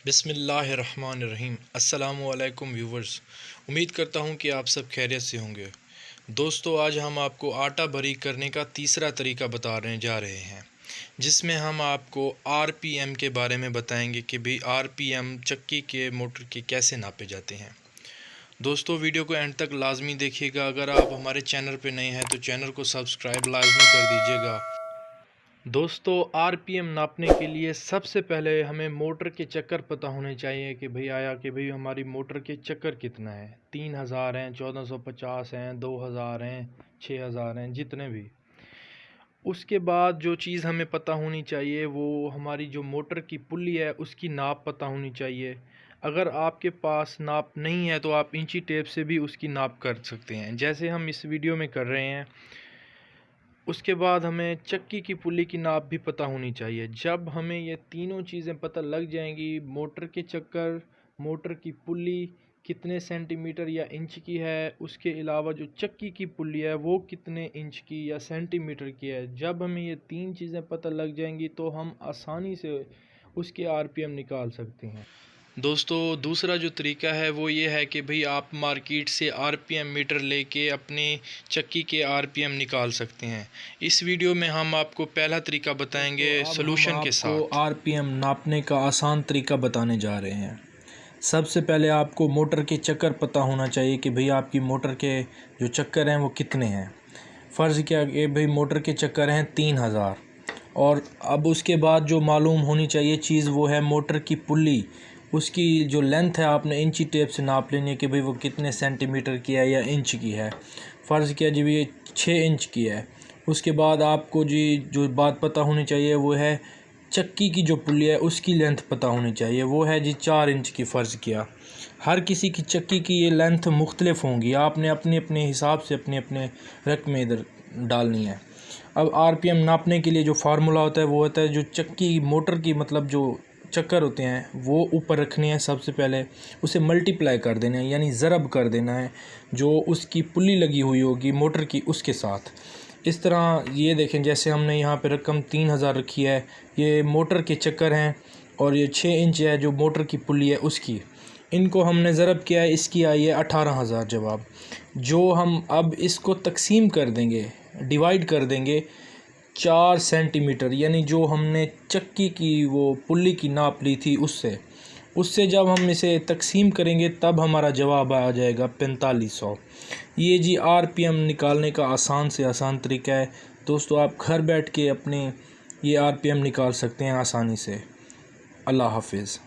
बिस्मिल्लाहिर्रहमानिर्रहीम। अस्सलामुअलैकुम व्यूवर्स, उम्मीद करता हूँ कि आप सब खैरियत से होंगे। दोस्तों, आज हम आपको आटा बारीक करने का तीसरा तरीका बताने जा रहे हैं, जिसमें हम आपको आरपीएम के बारे में बताएंगे कि भाई आरपीएम चक्की के मोटर के कैसे नापे जाते हैं। दोस्तों, वीडियो को एंड तक लाजमी देखिएगा। अगर आप हमारे चैनल पर नए हैं तो चैनल को सब्सक्राइब लाजमी कर दीजिएगा। दोस्तों, आरपीएम नापने के लिए सबसे पहले हमें मोटर के चक्कर पता होने चाहिए कि भाई हमारी मोटर के चक्कर कितना है। 3000 हैं, 1450 हैं, 2000 हैं, 6000 हैं, जितने भी। उसके बाद जो चीज़ हमें पता होनी चाहिए वो हमारी जो मोटर की पुल्ली है उसकी नाप पता होनी चाहिए। अगर आपके पास नाप नहीं है तो आप इंची टेप से भी उसकी नाप कर सकते हैं, जैसे हम इस वीडियो में कर रहे हैं। उसके बाद हमें चक्की की पुल्ली की नाप भी पता होनी चाहिए। जब हमें ये तीनों चीज़ें पता लग जाएंगी, मोटर के चक्कर, मोटर की पुल्ली कितने सेंटीमीटर या इंच की है, उसके अलावा जो चक्की की पुल्ली है वो कितने इंच की या सेंटीमीटर की है, जब हमें ये तीन चीज़ें पता लग जाएंगी तो हम आसानी से उसके आरपीएम निकाल सकते हैं। दोस्तों, दूसरा जो तरीका है वो ये है कि भाई आप मार्केट से आरपीएम मीटर लेके अपनी चक्की के आरपीएम निकाल सकते हैं। इस वीडियो में हम आपको पहला तरीका बताएंगे सॉल्यूशन के साथ। आरपीएम नापने का आसान तरीका बताने जा रहे हैं। सबसे पहले आपको मोटर के चक्कर पता होना चाहिए कि भाई आपकी मोटर के जो चक्कर हैं वो कितने हैं। फ़र्ज़ किया कि भाई मोटर के चक्कर हैं 3000, और अब उसके बाद जो मालूम होनी चाहिए चीज़ वो है मोटर की पुल्ली। उसकी जो लेंथ है आपने इंची टेप से नाप लेनी है कि भाई वो कितने सेंटीमीटर की है या इंच की है। फ़र्ज़ किया जी ये 6 इंच की है। उसके बाद आपको जी जो बात पता होनी चाहिए वो है चक्की की जो पुल्ली है उसकी लेंथ पता होनी चाहिए, वो है जी 4 इंच की। फ़र्ज़ किया हर किसी की चक्की की ये लेंथ मुख्तलिफ होंगी, आपने अपने अपने हिसाब से अपने अपने रकम इधर डालनी है। अब आरपीएम नापने के लिए जो फार्मूला होता है वो होता है जो चक्की मोटर की मतलब जो चक्कर होते हैं वो ऊपर रखने हैं। सबसे पहले उसे मल्टीप्लाई कर देना है, यानी ज़रब कर देना है जो उसकी पुल्ली लगी हुई होगी मोटर की उसके साथ। इस तरह ये देखें, जैसे हमने यहाँ पे रकम 3000 रखी है, ये मोटर के चक्कर हैं, और ये 6 इंच है जो मोटर की पुल्ली है उसकी। इनको हमने ज़रब किया है, इसकी आई है 18000 जवाब। जो हम अब इसको तकसीम कर देंगे, डिवाइड कर देंगे 4 सेंटीमीटर, यानी जो हमने चक्की की वो पुल्ली की नाप ली थी उससे जब हम इसे तकसीम करेंगे तब हमारा जवाब आ जाएगा 4500। ये जी आरपीएम निकालने का आसान से आसान तरीका है। दोस्तों, आप घर बैठ के अपने ये आरपीएम निकाल सकते हैं आसानी से। अल्लाह हाफिज़।